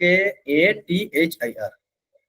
KATHIR,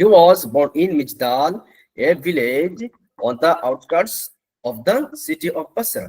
He was born in Mijdal, a village on the outskirts of the city of Basra,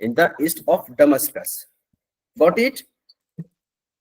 in the east of Damascus. Got it?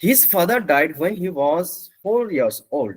his father died when he was 4 years old.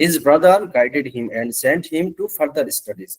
His brother guided him and sent him to further studies.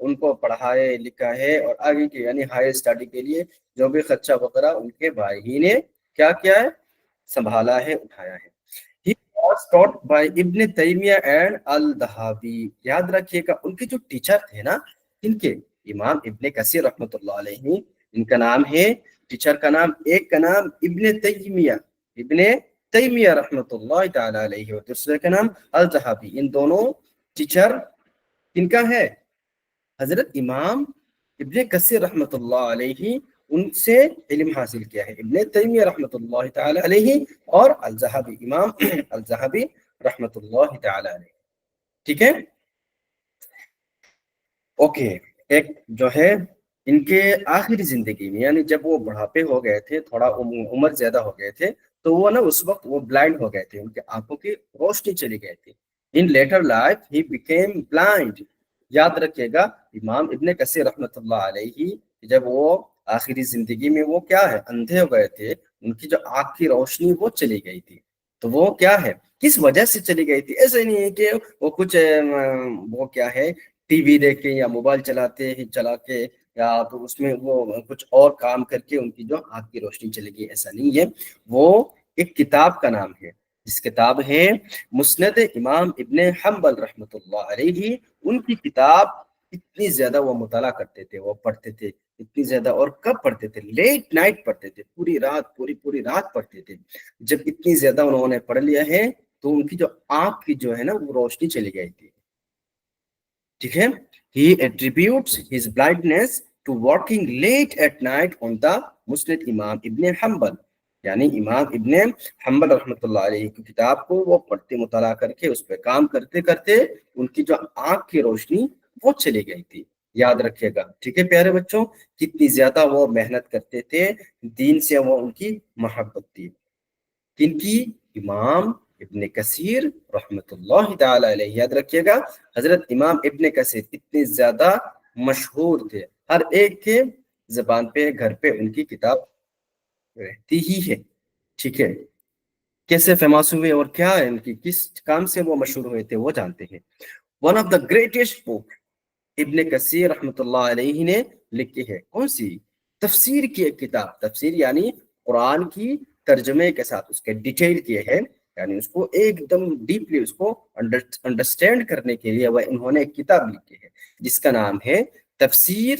ان کو پڑھائے لکھا ہے اور آگے کی یعنی higher study کے لیے جو بھی خرچہ وغیرہ ان کے بھائی ہی نے کیا کیا ہے، سنبھالا ہے، اٹھایا ہے۔ He was taught by ابن تیمیہ اینڈ الذہبی، یاد رکھیے گا ان کے جو ٹیچر تھے نا، ان کے امام ابن کثیر رحمۃ اللہ علیہ، ان کا نام ہے، ٹیچر کا نام، ایک کا نام ابن تیمیہ، ابن تیمیہ رحمۃ اللہ تعالی علیہ، اور دوسرے کا نام الذہبی۔ ان دونوں ٹیچر کن کا ہے؟ حضرت امام ابن کثیر رحمۃ اللہ علیہ، ان سے علم حاصل کیا ہے ابن تیمیہ رحمۃ اللہ تعالی علیہ اور الذہبی، امام الذہبی رحمۃ اللہ تعالی علیہ، ٹھیک ہے۔ اوکے، ایک جو ہے ان کے آخری زندگی میں، یعنی جب وہ بڑھاپے ہو گئے تھے، تھوڑا عمر زیادہ ہو گئے تھے، تو وہ نا اس وقت وہ بلائنڈ ہو گئے تھے، ان کے آنکھوں کی روشنی چلی گئی تھی۔ In later life he became blind, یاد رکھیے گا امام ابن کثیر رحمۃ اللہ علیہ جب وہ آخری زندگی میں وہ کیا ہے، اندھے ہو گئے تھے، ان کی جو آنکھ کی روشنی وہ چلی گئی تھی۔ تو وہ کیا ہے، کس وجہ سے چلی گئی تھی؟ ایسے نہیں ہے کہ وہ کچھ وہ کیا ہے، ٹی وی دیکھ کے یا موبائل چلا کے یا تو اس میں وہ کچھ اور کام کر کے ان کی جو آنکھ کی روشنی چلے گی، ایسا نہیں ہے۔ وہ ایک کتاب کا نام ہے، جس کتاب ہے مسند امام ابن حنبل رحمۃ اللہ علیہ، ان کی کتاب اتنی زیادہ وہ مطالعہ کرتے تھے، وہ پڑھتے تھے اتنی زیادہ، اور کب پڑھتے تھے؟ لیٹ نائٹ پڑھتے تھے، پوری رات، پوری رات پڑھتے تھے۔ جب اتنی زیادہ انہوں نے پڑھ لیا ہے تو ان کی جو آنکھ کی جو ہے نا وہ روشنی چلی گئی تھی، ٹھیک ہے۔ He attributes his blindness to working late at night on the مسند امام ابن حنبل، یعنی امام ابن حنبل رحمۃ اللہ علیہ کی کتاب کو وہ پڑھتے، مطالعہ کر کے اس پہ کام کرتے کرتے ان کی جو آنکھ کی روشنی وہ چلی گئی تھی، یاد رکھیے گا، ٹھیک ہے پیارے بچوں۔ کتنی زیادہ وہ محنت کرتے تھے، دین سے وہ ان کی محبت تھی، کن کی؟ امام ابن کثیر رحمۃ اللہ تعالی علیہ، یاد رکھیے گا۔ حضرت امام ابن کثیر اتنے زیادہ مشہور تھے، ہر ایک کے زبان پہ، گھر پہ ان کی کتاب رہتی ہی ہے، ٹھیک ہے۔ کیسے فیمس ہوئے اور کیا ہے ان کی، کس کام سے وہ مشہور ہوئے تھے، وہ جانتے ہیں۔ ون آف دا گریٹسٹ بک ابن کثیر رحمۃ اللہ علیہ نے لکھی ہے، کون سی؟ تفسیر کی ایک کتاب، تفسیر یعنی قرآن کی ترجمے کے ساتھ اس کے ڈیٹیل کیے ہیں، یعنی اس کو ایک دم ڈیپلی اس کو انڈرسٹینڈ کرنے کے لیے وہ انہوں نے ایک کتاب لکھی ہے، جس کا نام ہے تفسیر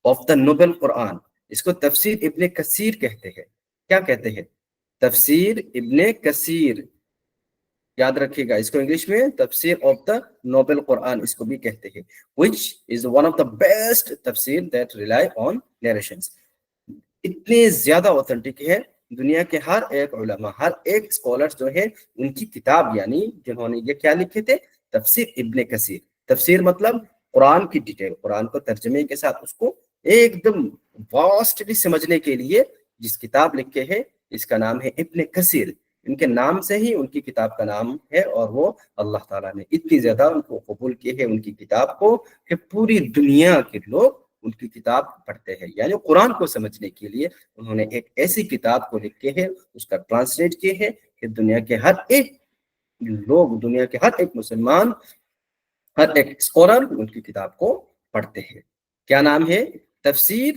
آف دا نوبل قرآن۔ اس کو تفسیر ابن کثیر کہتے ہیں، کیا کہتے ہیں؟ تفسیر ابن کثیر، یاد رکھیے گا، اس کو انگلش میں تفسیر آف دا نوبل قرآن اس کو بھی کہتے ہیں، which is one of the best تفسیر that rely on narrations۔ اتنے زیادہ اوتھینٹک ہے، دنیا کے ہر ایک علماء، ہر ایک اسکالر جو ہے ان کی کتاب، یعنی جنہوں نے یہ کیا لکھے تھے؟ تفسیر ابن کثیر۔ تفسیر مطلب قرآن کی ڈیٹیل، قرآن کو ترجمے کے ساتھ اس کو ایک دم واسٹلی سمجھنے کے لیے جس کتاب لکھے ہے، اس کا نام ہے ابن کثیر۔ ان کے نام سے ہی ان کی کتاب کا نام ہے، اور وہ اللہ تعالیٰ نے اتنی زیادہ ان کو قبول کی ہے ان کی کتاب کو کہ پوری دنیا کے لوگ ان کی کتاب پڑھتے ہیں، یعنی قرآن کو سمجھنے کے لیے انہوں نے ایک ایسی کتاب کو لکھے ہے، اس کا ٹرانسلیٹ کیے ہے کہ دنیا کے ہر ایک لوگ، دنیا کے ہر ایک مسلمان، ہر ایک اسکالر ان کی کتاب کو پڑھتے ہیں۔ کیا نام ہے؟ تفسیر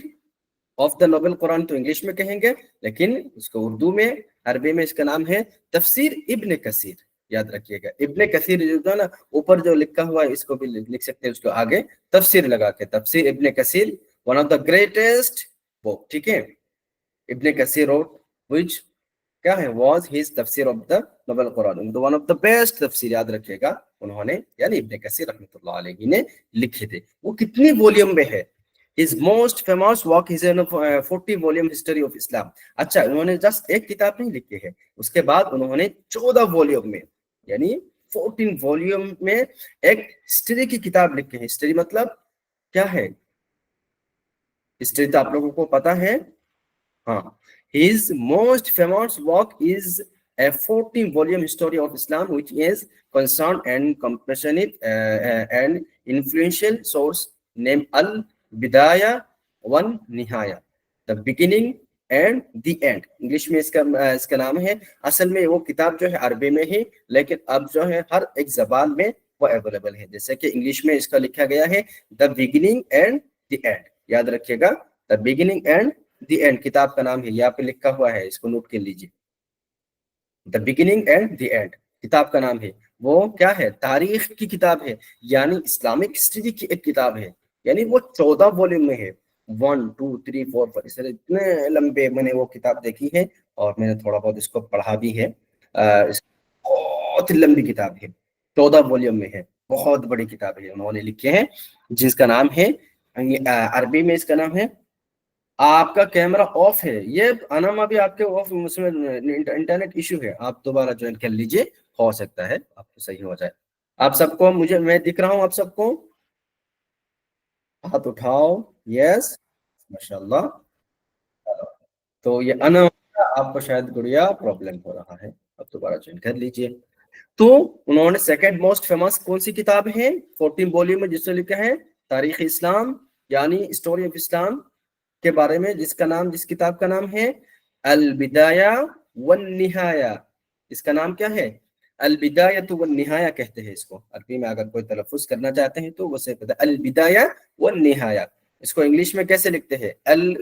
آف دا نوبل قرآن تو انگلش میں کہیں گے، لیکن اس کو اردو میں، عربی میں اس کا نام ہے تفسیر ابن کثیر، یاد رکھیے گا۔ ابن کثیر جو ہے نا، اوپر جو لکھا ہوا ہے اس کو بھی لکھ سکتے ہیں، اس کو آگے تفسیر لگا کے، تفسیر ابن کثیر، ون آف دا گریٹسٹ بک، ٹھیک ہے۔ ابن کثیر which کیا ہے؟ was his تفسیر of the Nobel Quran, one of the best تفسیر، یاد رکھیے گا، انہوں نے یعنی ابن کثیر رحمۃ اللہ علیہ نے لکھے تھے۔ وہ کتنی ولیوم میں ہے؟ His most famous work is a 40 volume history of Islam۔ اچھا، انہوں نے جسٹ ایک کتاب نہیں لکھی ہے، اس کے بعد انہوں نے 14 ولیوم میں، یعنی 14 ولیوم میں ایک ہسٹری کی کتاب لکھی ہے۔ ہسٹری مطلب کیا ہے؟ ہسٹری تو آپ لوگوں کو پتا ہے، ہاں۔ His most famous work is a 14 volume history of Islam, which is concerned and compassionate and influential source named Al-Bidaya wan Nihaya، the beginning and the end۔ English میں اس کا نام ہے، اصل میں وہ کتاب جو ہے عربی میں ہے، لیکن اب جو ہے ہر ایک زبان میں وہ اویلیبل ہے. جیسے کہ انگلش میں اس کا لکھا گیا ہے the beginning and the end. یاد رکھیے گا the beginning and the end کتاب کا نام ہے, یہاں پہ لکھا ہوا ہے, اس کو نوٹ کر لیجیے. دا بگننگ اینڈ دی اینڈ کتاب کا نام ہے. وہ کیا ہے؟ تاریخ کی کتاب ہے, یعنی اسلامک ہسٹری کی ایک کتاب ہے. یعنی وہ 14 والیوم میں ہے. 1 2 3 4 5 اس طرح اتنے لمبے میں نے وہ کتاب دیکھی ہے, اور میں نے تھوڑا بہت اس کو پڑھا بھی ہے. بہت لمبی کتاب ہے, 14 والیوم میں ہے, بہت بڑی کتاب ہے. انہوں نے لکھے ہیں جس کا نام ہے, عربی میں اس کا نام ہے. آپ کا کیمرہ آف ہے, یہ انام ابھی آپ کے آف, اس میں انٹرنیٹ ایشو ہے, آپ دوبارہ جوائن کر لیجئے, ہو سکتا ہے آپ کو صحیح ہو جائے. آپ سب کو مجھے میں دکھ رہا ہوں؟ آپ سب کو ہاتھ اٹھاؤ. یس, ماشاءاللہ. تو یہ انام آپ کو شاید گڑیا پرابلم ہو رہا ہے, اب دوبارہ جوائن کر لیجئے. تو انہوں نے سیکنڈ موسٹ فیمس کون سی کتاب ہے 14 والیوم میں, جس نے لکھا ہے تاریخ اسلام, یعنی ہسٹوری آف اسلام کے بارے میں, جس کا نام, جس کتاب کا نام ہے البدایہ والنہایہ. اس کا نام کیا ہے؟ البدایہ والنہایہ کہتے ہیں اس کو عربی میں. اگر کوئی تلفظ کرنا چاہتے ہیں تو وہ سے البدایہ والنہایہ. اس کو انگلش میں کیسے لکھتے ہیں؟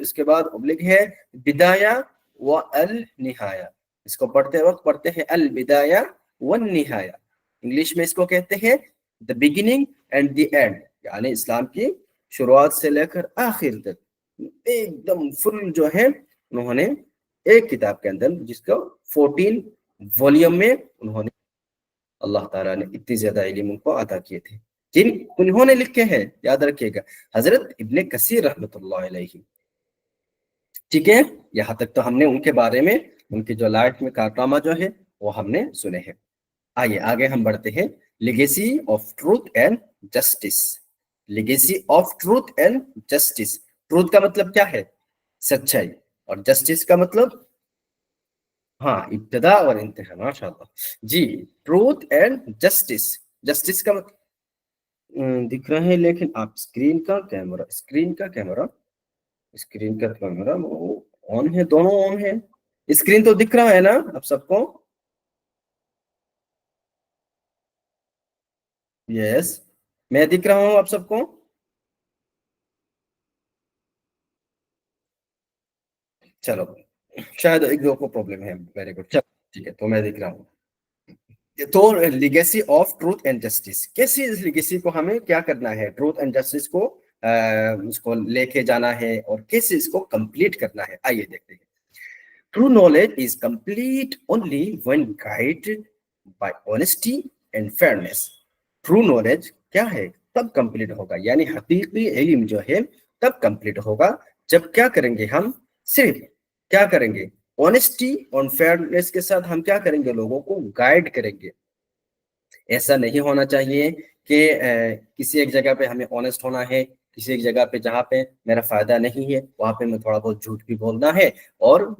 اس کے بعد ابلگ ہے بدایہ والنہایہ. اس کو پڑھتے وقت پڑھتے ہیں البدایہ والنہایہ. انگلش میں اس کو کہتے ہیں the beginning and the end, یعنی اسلام کی شروعات سے لے کر آخر تک ایک دم فل جو ہے انہوں نے ایک کتاب کے اندر, جس کو 14 والیوم میں انہوں نے, اللہ تعالیٰ نے اتنی زیادہ علم ان کو عطا کیے تھے. جن انہوں نے لکھے ہیں, یاد رکھیے گا, حضرت ابن کثیر رحمۃ اللہ علیہ. ٹھیک ہے, یہاں تک تو ہم نے ان کے بارے میں, ان کی جو لائف میں کارنامہ جو ہے وہ ہم نے سنے ہیں. آئیے آگے ہم بڑھتے ہیں. Legacy of truth and justice. Legacy of truth and justice. Truth کا مطلب کیا ہے؟ سچائی. اور جسٹس کا مطلب, ہاں, ابتدا اور انتہا. ماشاء اللہ جی. Truth and justice. جسٹس کا مطلب دکھ رہا ہے, لیکن آپ اسکرین کا کیمرہ, اسکرین کا کیمرہ آن ہے, دونوں آن ہے. اسکرین تو دکھ رہا ہے نا آپ سب کو؟ یس, میں دکھ رہا ہوں آپ سب کو؟ چلو, شاید ایک دو کو پرابلم ہے. ویری گڈ, چلو ٹھیک ہے, تو میں دیکھ رہا ہوں. تو legacy of truth and justice, کیسی اس لیگیسی کو ہمیں کیا کرنا ہے, ٹروتھ اینڈ جسٹس کو اس کو لے کے جانا ہے, اور کیسے اس کو کمپلیٹ کرنا ہے. آئیے دیکھتے ہیں. True knowledge is complete only when guided by honesty and fairness. True knowledge کیا ہے؟ تب کمپلیٹ ہوگا, یعنی حقیقی علم جو ہے تب کمپلیٹ ہوگا جب کیا کریں گے ہم, صرف کیا کریں گے, آنےسٹی اور فیئرنیس کے ساتھ ہم کیا کریں گے, لوگوں کو گائیڈ کریں گے. ایسا نہیں ہونا چاہیے کہ کسی ایک جگہ پہ ہمیں آنےسٹ ہونا ہے, کسی ایک جگہ پہ جہاں پہ میرا فائدہ نہیں ہے وہاں پہ میں تھوڑا بہت جھوٹ بھی بولنا ہے, اور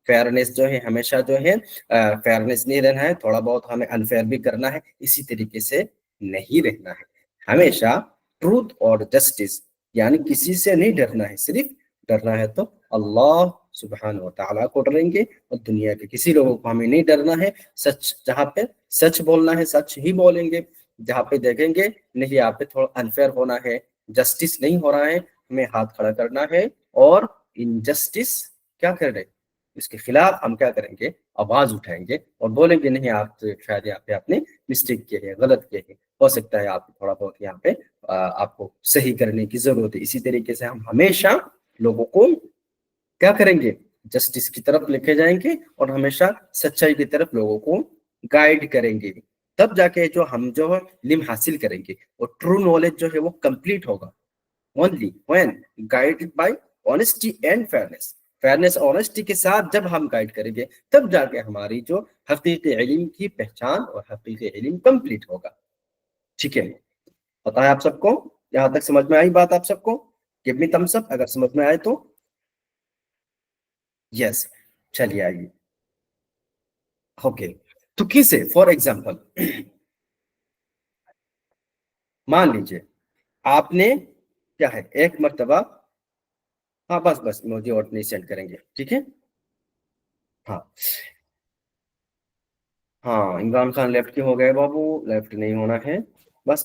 فیئرنیس جو ہے ہمیشہ جو ہے فیئرنیس نہیں رہنا ہے, تھوڑا بہت ہمیں انفیئر بھی کرنا ہے. اسی طریقے سے نہیں رہنا ہے. ہمیشہ ٹروتھ اور جسٹس, یعنی کسی سے نہیں ڈرنا ہے, صرف ڈرنا ہے تو اللہ سبحانہ و تعالیٰ کو ڈریں گے, اور دنیا کے کسی لوگوں کو ہمیں نہیں ڈرنا ہے. سچ, جہاں پہ سچ بولنا ہے سچ ہی بولیں گے, جہاں پہ دیکھیں گے نہیں یہاں پہ تھوڑا انفیئر ہونا ہے, جسٹس نہیں ہو رہا ہے, ہمیں ہاتھ کھڑا کرنا ہے, اور انجسٹس کیا کر رہے, اس کے خلاف ہم کیا کریں گے, آواز اٹھائیں گے, اور بولیں گے نہیں آپ شاید یہاں پہ آپ نے مسٹیک کیے ہیں, غلط کیے ہیں, ہو سکتا ہے آپ تھوڑا بہت یہاں پہ آپ کو صحیح کرنے کی ضرورت ہے. اسی طریقے سے ہم ہمیشہ لوگوں کو کیا کریں گے, جسٹس کی طرف لے کے جائیں گے, اور ہمیشہ سچائی کی طرف لوگوں کو گائیڈ کریں گے. تب جا کے جو ہم جو علم حاصل کریں گے, اور ٹرو نالج جو ہے وہ کمپلیٹ ہوگا only when guided by honesty and fairness. Fairness اور آنےسٹی کے ساتھ جب ہم گائیڈ کریں گے, تب جا کے ہماری جو حقیقی علم کی پہچان اور حقیقی علم کمپلیٹ ہوگا. ٹھیک ہے, پتا ہے آپ سب کو؟ یہاں تک سمجھ میں آئی بات آپ سب کو؟ give me thumbs up اگر سمجھ میں آئے تو. یس, چلیے آئیے. اوکے, تو کیسے, فار ایگزامپل مان لیجیے آپ نے کیا ہے ایک مرتبہ, ہاں بس مجھے اور نہیں سینڈ کریں گے, ٹھیک ہے. ہاں ہاں, عمران خان لیفٹ کے ہو گئے بابو, لیفٹ نہیں ہونا ہے. بس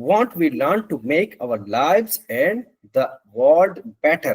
what we learn to make our lives and the world better।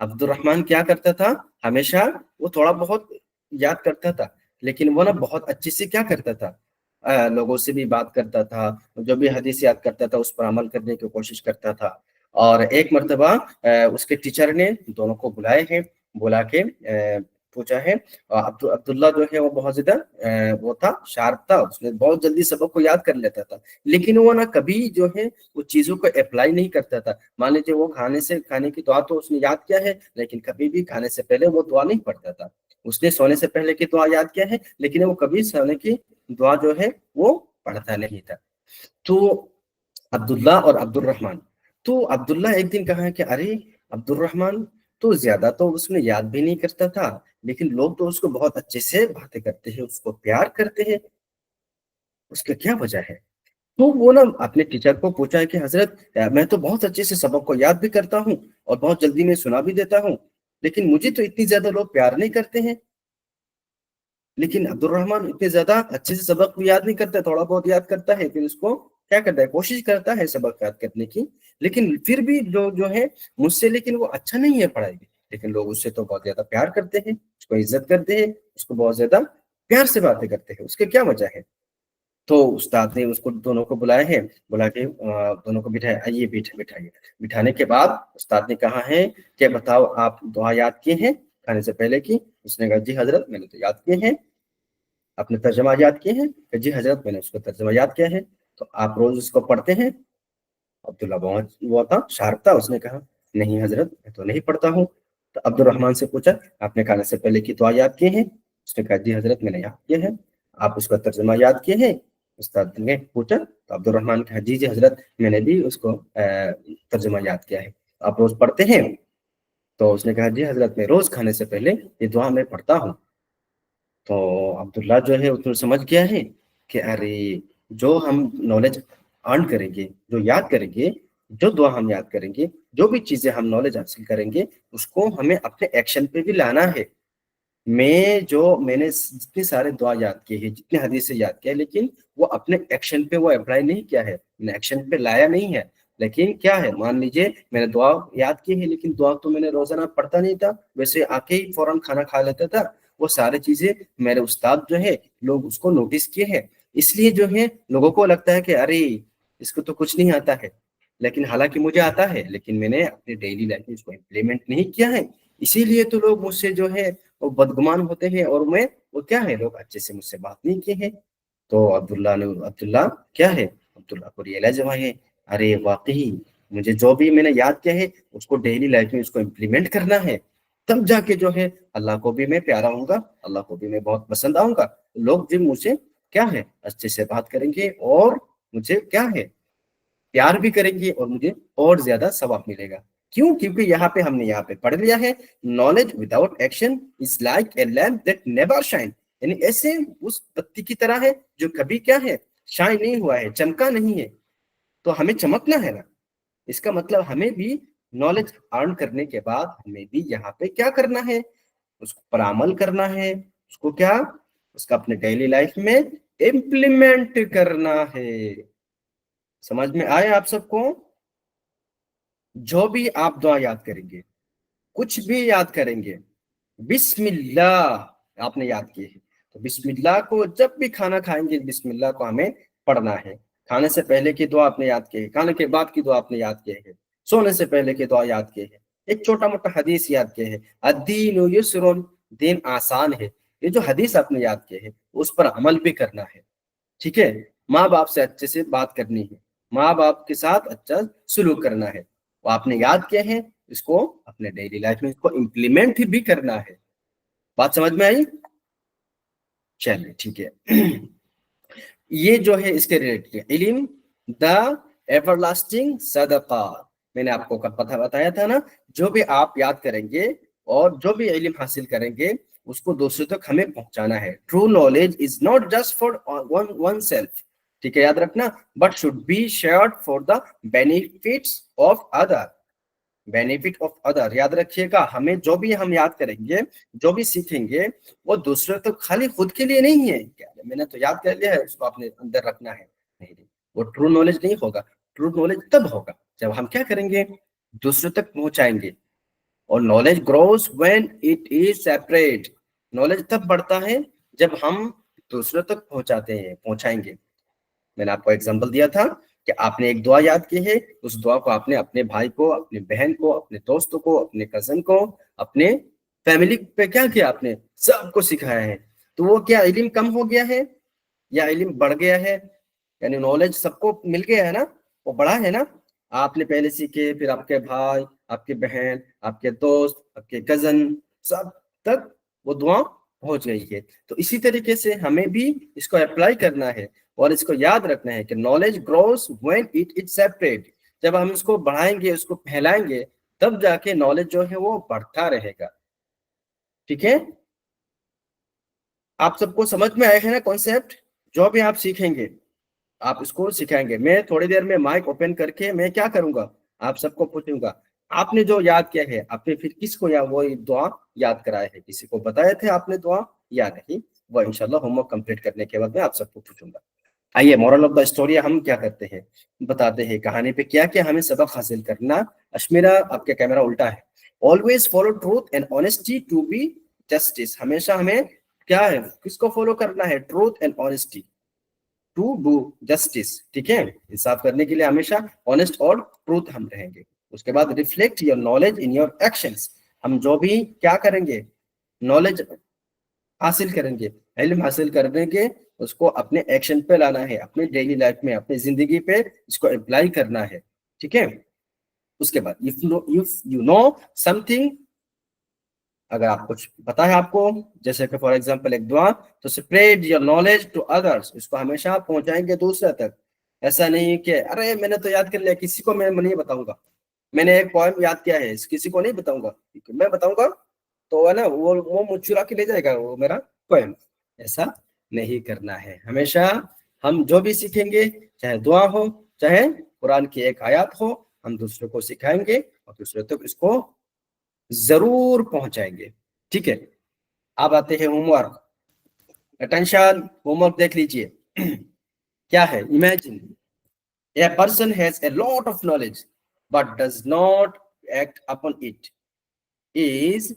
عبد الرحمن کیا کرتا تھا؟ ہمیشہ وہ تھوڑا بہت یاد کرتا تھا، لیکن وہ نا بہت اچھے سے کیا کرتا تھا، لوگوں سے بھی بات کرتا تھا، جو بھی حدیث یاد کرتا تھا اس پر عمل کرنے کی کوشش کرتا تھا۔ اور ایک مرتبہ اس کے ٹیچر نے دونوں کو بلائے ہیں، بلا کے پوچھا ہے، عبداللہ جو ہے وہ بہت زیادہ وہ تھا، شارپ تھا، اس نے بہت جلدی سبق کو یاد کر لیتا تھا، لیکن وہ نا کبھی جو ہے وہ چیزوں کو اپلائی نہیں کرتا تھا۔ مان لیجیے وہ کھانے کی دعا تو اس نے یاد کیا ہے، لیکن کبھی بھی کھانے سے پہلے وہ دعا نہیں پڑھتا تھا۔ اس نے سونے سے پہلے کی دعا یاد کیا ہے، لیکن وہ کبھی سونے کی دعا جو ہے وہ پڑھتا نہیں تھا۔ تو عبداللہ اور عبد الرحمن، تو عبداللہ ایک دن کہا کہ ارے عبد الرحمن تو زیادہ تو اس میں یاد بھی نہیں کرتا تھا، لیکن لوگ تو اس کو بہت اچھے سے باتیں کرتے ہیں، اس کو پیار کرتے ہیں، اس کا کیا وجہ ہے؟ تو وہ نا اپنے ٹیچر کو پوچھا ہے کہ حضرت میں تو بہت اچھے سے سبق کو یاد بھی کرتا ہوں اور بہت جلدی میں سنا بھی دیتا ہوں، لیکن مجھے تو اتنی زیادہ لوگ پیار نہیں کرتے ہیں، لیکن عبد الرحمن اتنے زیادہ اچھے سے سبق کو یاد نہیں کرتا، تھوڑا بہت یاد کرتا ہے، پھر اس کو کیا کرتا ہے، کوشش کرتا ہے سبق یاد کرنے کی، لیکن پھر بھی جو ہے مجھ سے، لیکن وہ اچھا نہیں ہے پڑھائی میں، لیکن لوگ اس سے تو بہت زیادہ پیار کرتے ہیں، اس کو عزت کرتے ہیں، اس کو بہت زیادہ پیار سے باتیں کرتے ہیں، اس کے کیا وجہ ہے؟ تو استاد نے اس کو دونوں کو بلائے ہیں، بلا کے دونوں کو بٹھایا، آئیے بٹھائیے۔ بٹھانے کے بعد استاد نے کہا ہے کہ بتاؤ آپ دعا یاد کیے ہیں کھانے سے پہلے کی؟ اس نے کہا جی حضرت میں نے تو یاد کیے ہیں۔ آپ نے ترجمہ یاد کیے ہیں؟ کہ جی حضرت میں نے اس کو ترجمہ یاد کیا ہے۔ تو آپ روز اس کو پڑھتے ہیں؟ عبداللہ بہت وہ تھا، شارپ تھا، اس نے کہا نہیں حضرت میں تو نہیں پڑھتا ہوں۔ تو عبد الرحمن سے پوچھا آپ نے کھانے سے پہلے کی دعا یاد کی ہے؟ اس نے کہا جی حضرت میں نے یاد کیا ہے۔ آپ اس کا ترجمہ یاد کیے ہیں؟ استاد نے پوچھا تو عبد الرحمن کہا جی جی حضرت میں نے بھی اس کو ترجمہ یاد کیا ہے۔ آپ روز پڑھتے ہیں؟ تو اس نے کہا جی حضرت میں روز کھانے سے پہلے یہ دعا میں پڑھتا ہوں۔ تو عبداللہ جو ہے اس نے سمجھ گیا ہے کہ ارے جو ہم نالج ارن کریں گے، جو یاد کریں گے، جو دعا ہم یاد کریں گے، جو بھی چیزیں ہم نالج حاصل کریں گے، اس کو ہمیں اپنے ایکشن پہ بھی لانا ہے۔ میں نے جتنے سارے دعا یاد کیے ہیں، جتنے حدیث یاد کیا ہے، لیکن وہ اپنے ایکشن پہ وہ اپلائی نہیں کیا ہے، میں نے ایکشن پہ لایا نہیں ہے۔ لیکن کیا ہے، مان لیجئے میں نے دعا یاد کی ہے، لیکن دعا تو میں نے روزانہ پڑھتا نہیں تھا، ویسے آ کے ہی فوراً کھانا کھا لیتا تھا۔ وہ سارے چیزیں میرے استاد جو ہے لوگ اس کو نوٹس کیے ہیں، اس لیے جو ہے لوگوں کو لگتا ہے کہ ارے اس کو تو کچھ نہیں آتا ہے، لیکن حالانکہ مجھے آتا ہے، لیکن میں نے اپنی ڈیلی لائف میں اس کو امپلیمنٹ نہیں کیا ہے، اسی لیے تو لوگ مجھ سے جو ہے وہ بدگمان ہوتے ہیں، اور میں وہ کیا ہے، لوگ اچھے سے مجھ سے بات نہیں کیے ہیں۔ تو عبداللہ کیا ہے، عبداللہ کو ریئلائز ہوا ہے ارے واقعی مجھے جو بھی میں نے یاد کیا ہے اس کو ڈیلی لائف میں اس کو امپلیمنٹ کرنا ہے، تب جا کے جو ہے اللہ کو بھی میں پیارا ہوں گا، اللہ کو بھی میں بہت پسند آؤں گا، لوگ بھی مجھے کیا ہے اچھے سے بات کریں گے، اور مجھے کیا ہے پیار بھی کریں گے، اور مجھے اور زیادہ ثواب ملے گا۔ کیوں؟ کیونکہ یہاں پہ ہم نے یہاں پہ پڑھ لیا ہے knowledge without action is like a lamp that never shine، یعنی ایسے اس بتی کی طرح ہے جو کبھی کیا ہے شائن نہیں ہوا ہے، چمکا نہیں ہے۔ تو ہمیں چمکنا ہے نا، اس کا مطلب ہمیں بھی نالج ارن کرنے کے بعد ہمیں بھی یہاں پہ کیا کرنا ہے، اس پر عمل کرنا ہے، اس کو کیا، اس کا اپنے ڈیلی لائف میں امپلیمنٹ کرنا ہے۔ سمجھ میں آئے آپ سب کو؟ جو بھی آپ دعا یاد کریں گے، کچھ بھی یاد کریں گے، بسم اللہ آپ نے یاد کی ہے تو بسم اللہ کو جب بھی کھانا کھائیں گے بسم اللہ کو ہمیں پڑھنا ہے۔ کھانے سے پہلے کی دعا آپ نے یاد کی ہے، کھانے کے بعد کی دعا آپ نے یاد کی ہے، سونے سے پہلے کی دعا یاد کی ہے، ایک چھوٹا موٹا حدیث یاد کی ہے، الدین یسر، دین آسان ہے، یہ جو حدیث آپ نے یاد کی ہے اس پر عمل بھی کرنا ہے۔ ٹھیک ہے، ماں باپ سے اچھے سے بات کرنی ہے، ماں باپ کے ساتھ اچھا سلوک کرنا ہے، وہ آپ نے یاد کیا ہے، اس کو اپنے ڈیلی لائف میں اس کو امپلیمنٹ بھی کرنا ہے۔ بات سمجھ میں آئی؟ چلیے ٹھیک ہے۔ یہ جو ہے اس کے ریلیٹڈ علم دا ایور لاسٹنگ صدقہ، میں نے آپ کو پتہ بتایا تھا نا، جو بھی آپ یاد کریں گے اور جو بھی علم حاصل کریں گے اس کو دوسروں تک ہمیں پہنچانا ہے۔ True knowledge is not just for one self, ٹھیک ہے یاد رکھنا، but should be shared for the benefits of other, benefit of other, یاد رکھیے گا، ہمیں جو بھی ہم یاد کریں گے، جو بھی سیکھیں گے، وہ دوسروں تک خالی خود کے لیے نہیں ہے، میں نے تو یاد کر لیا ہے اس کو اپنے اندر رکھنا ہے، نہیں، وہ ٹرو نالج نہیں ہوگا۔ ٹرو نالج تب ہوگا جب ہم کیا کریں گے، دوسروں تک پہنچائیں گے، اور knowledge grows when it is separate. knowledge تب بڑھتا ہے جب ہم دوسروں تک پہنچائیں گے. میں نے آپ کو ایگزامپل دیا تھا کہ آپ نے ایک دعا یاد کی ہے، اس دعا کو آپ نے اپنے بھائی کو، اپنے بہن کو، اپنے دوستوں کو، اپنے کزن کو، اپنے فیملی پہ کیا کیا، آپ نے سب کو سکھایا ہے. تو وہ کیا علم کم ہو گیا ہے یا علم بڑھ گیا ہے؟ یعنی نالج سب کو مل گیا ہے نا، وہ بڑھا ہے نا. آپ نے پہلے سیکھے، پھر آپ کے بھائی، آپ کے بہن، آپ کے دوست، آپ کے کزن، سب تک وہ دعا پہنچ گئی ہے. تو اسی طریقے سے ہمیں بھی اس کو اپلائی کرنا ہے اور اس کو یاد رکھنا ہے کہ knowledge grows when it is separate. جب ہم اس کو بڑھائیں گے، اس کو پھیلائیں گے، تب جا کے نالج جو ہے وہ بڑھتا رہے گا. ٹھیک ہے، آپ سب کو سمجھ میں آئے ہیں نا کانسیپٹ؟ جو بھی آپ سیکھیں گے آپ اس کو سکھائیں گے. میں تھوڑی دیر میں مائک اوپن کر کے میں کیا کروں گا، آپ سب کو پوچھوں گا آپ نے جو یاد کیا ہے، آپ نے پھر کس کو وہ دعا یاد کرایا ہے؟ کسی کو بتایا تھے آپ نے دعا یا نہیں؟ وہ انشاءاللہ ہوم ورک کمپلیٹ کرنے کے بعد میں آپ سب کو پوچھوں گا. آئیے مورل آف دا اسٹوری ہم کیا کرتے ہیں، بتاتے ہیں کہانی پہ کیا کیا ہمیں سبق حاصل کرنا. اشمیرا آپ کا کیمرہ الٹا ہے. always follow truth and honesty to be justice. ہمیشہ ہمیں کیا ہے، کس کو فالو کرنا ہے؟ Truth and honesty to do justice. ٹھیک ہے، انصاف کرنے کے لیے ہمیشہ آنےسٹ اور ٹروتھ ہم رہیں گے. اس کے بعد reflect your knowledge in your actions. ہم جو بھی کیا کریں گے، نالج حاصل کریں گے، علم حاصل کرنے کے اس کو اپنے ایکشن پہ لانا ہے، اپنے ڈیلی لائف میں، اپنی زندگی پہ اس کو اپلائی کرنا ہے. ٹھیک ہے، اس کے بعد if you know something، اگر آپ کچھ پتا ہے آپ کو، جیسے کہ فار ایگزامپل ایک دعا، تو spread your knowledge to others. اس کو ہمیشہ پہنچائیں گے دوسرے تک. ایسا نہیں کہ ارے میں نے تو یاد کر لیا، کسی کو میں نہیں بتاؤں گا. میں نے ایک پوائم یاد کیا ہے، کسی کو نہیں بتاؤں گا. میں بتاؤں گا تو ہے نا وہ مجھ چرا کے لے جائے گا وہ میرا پوائم. ایسا نہیں کرنا ہے. ہمیشہ ہم جو بھی سیکھیں گے، چاہے دعا ہو، چاہے قرآن کی ایک آیات ہو، ہم دوسروں کو سکھائیں گے اور دوسروں تک اس کو ضرور پہنچائیں گے. ٹھیک ہے، اب آتے ہیں home work. Attention, home work دیکھ لیجئے. کیا ہے؟ Imagine a person has a lot of knowledge but does not act upon it. Is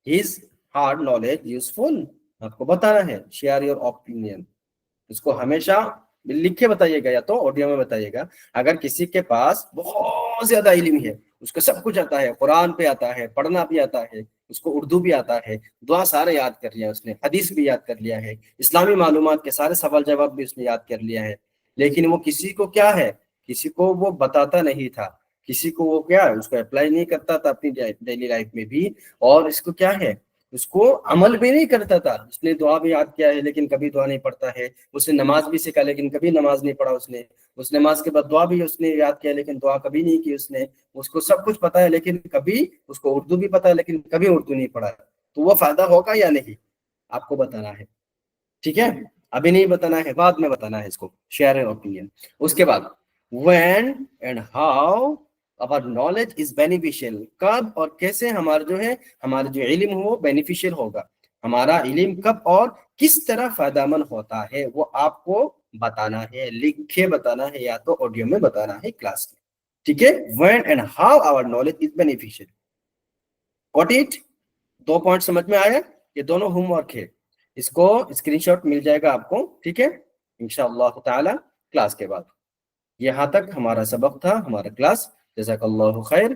his hard knowledge useful؟ آپ کو بتانا ہے. share your opinion. اس کو ہمیشہ لکھ کے بتائیے گا یا تو آڈیو میں بتائیے گا. اگر کسی کے پاس بہت زیادہ علم ہے، اس کو سب کچھ آتا ہے، قرآن پہ آتا ہے، پڑھنا بھی آتا ہے، اس کو اردو بھی آتا ہے، دعا سارے یاد کر لیا اس نے، حدیث بھی یاد کر لیا ہے، اسلامی معلومات کے سارے سوال جواب بھی اس نے یاد کر لیا ہے، لیکن وہ کسی کو کیا ہے، کسی کو وہ بتاتا نہیں تھا، کسی کو وہ کیا اس کو اپلائی نہیں کرتا تھا اپنی ڈیلی لائف میں بھی، اور اس کو کیا ہے، اس کو عمل بھی نہیں کرتا تھا. اس نے دعا بھی یاد کیا ہے لیکن کبھی دعا نہیں پڑھتا ہے. اس نے نماز بھی سیکھا لیکن کبھی نماز نہیں پڑھا. اس نماز کے بعد دعا بھی اس نے یاد کیا لیکن دعا کبھی نہیں کی. اس کو سب کچھ پتا ہے لیکن کبھی اس کو اردو بھی پتا ہے لیکن کبھی اردو نہیں پڑھا. تو وہ فائدہ ہوگا یا نہیں، آپ کو بتانا ہے. ٹھیک ہے، ابھی نہیں بتانا ہے، بعد میں بتانا ہے اس کو. Share your opinion. اس کے بعد when and how our knowledge is beneficial. کب اور کیسے ہمارا جو ہے، ہمارا جو علم ہو بینیفیشیل ہوگا، ہمارا علم کب اور کس طرح فائدہ مند ہوتا ہے، وہ آپ کو بتانا ہے، لکھ کے بتانا ہے یا تو آڈیو میں بتانا ہے کلاس میں. ٹھیک ہے، when and how our knowledge is beneficial. Got it؟ 2 point سمجھ میں آیا؟ یہ دونوں ہوم ورک ہے. اس کو اسکرین شاٹ مل جائے گا آپ کو. ٹھیک ہے، انشاءاللہ تعالی کلاس کے بعد. یہاں تک ہمارا سبق تھا، ہمارا کلاس. جزاک اللہ خیر.